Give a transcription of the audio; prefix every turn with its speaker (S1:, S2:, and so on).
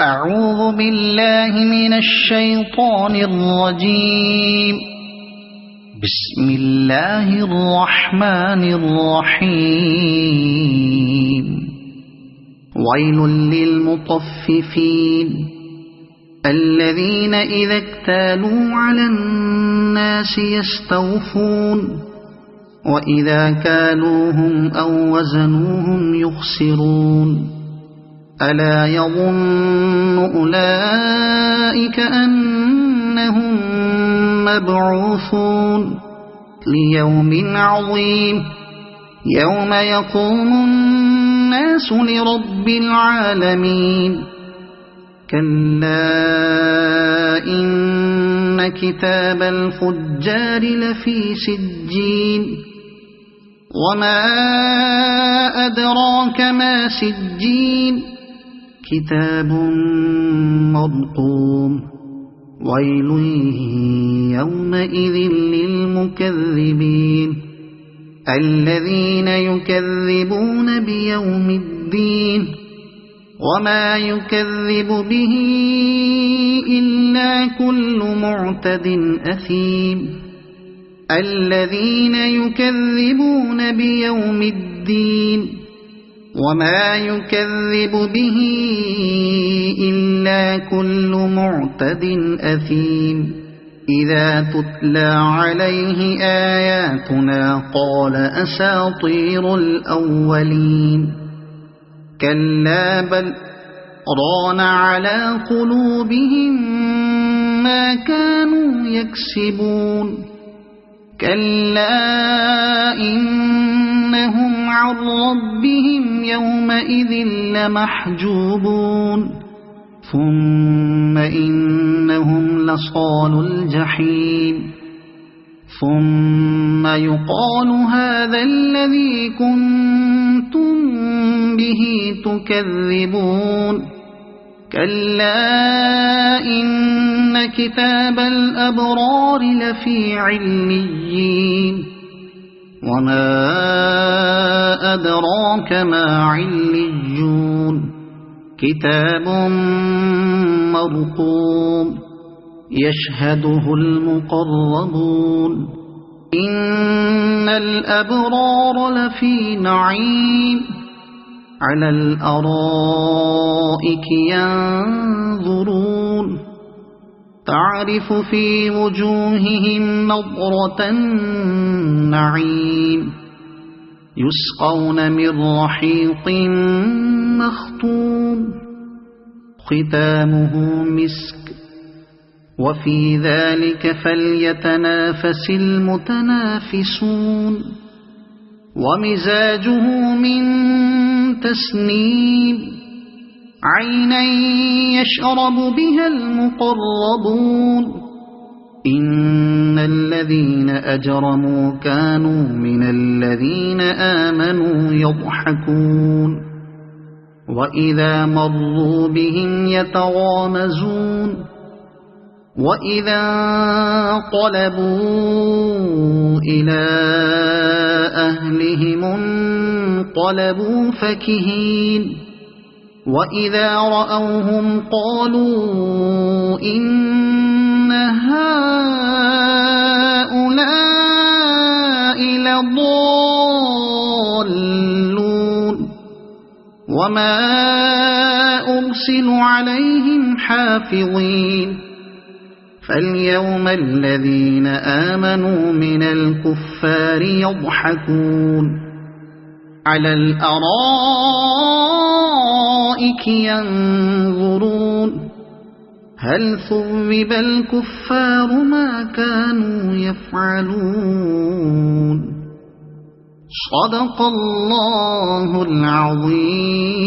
S1: أعوذ بالله من الشيطان الرجيم. بسم الله الرحمن الرحيم. ويل للمطففين الذين إذا اكتالوا على الناس يستوفون وإذا كالوهم أو وزنوهم يخسرون. ألا يظن أولئك أنهم مبعوثون ليوم عظيم يوم يقوم الناس لرب العالمين. كلا إن كتاب الفجار لفي سجين وما أدراك ما سجين كتاب مرقوم. ويل يومئذ للمكذبين الذين يكذبون بيوم الدين وما يكذب به إلا كل معتد أثيم. الذين يكذبون بيوم الدين وما يكذب به إلا كل معتد أثيم. إذا تتلى عليه آياتنا قال أساطير الأولين. كلا بل ران على قلوبهم ما كانوا يكسبون. كلا إنهم عن ربهم يومئذ لمحجوبون. ثم إنهم لصالو الجحيم. ثم يقال هذا الذي كنتم به تكذبون. كلا إن كتاب الأبرار لفي عليين وما أدراك ما عليون كتاب مرقوم يشهده المقربون. إن الأبرار لفي نعيم على الأرائك ينظرون تعرف في وجوههم نضرة النعيم. يسقون من رحيق مختوم ختامه مسك وفي ذلك فليتنافس المتنافسون. ومزاجه من تسنيم عينا يشرب بها المقربون. إن الذين أجرموا كانوا من الذين آمنوا يضحكون وإذا مروا بهم يتغامزون. وإذا انقلبوا إلى أهلهم انقلبوا فكهين. وإذا رأوهم قالوا إن هؤلاء لضالون وما أرسلوا عليهم حافظين. فاليوم الذين آمنوا من الكفار يضحكون على الأرائك ينظرون هل ثوب الكفار ما كانوا يفعلون. صدق الله العظيم.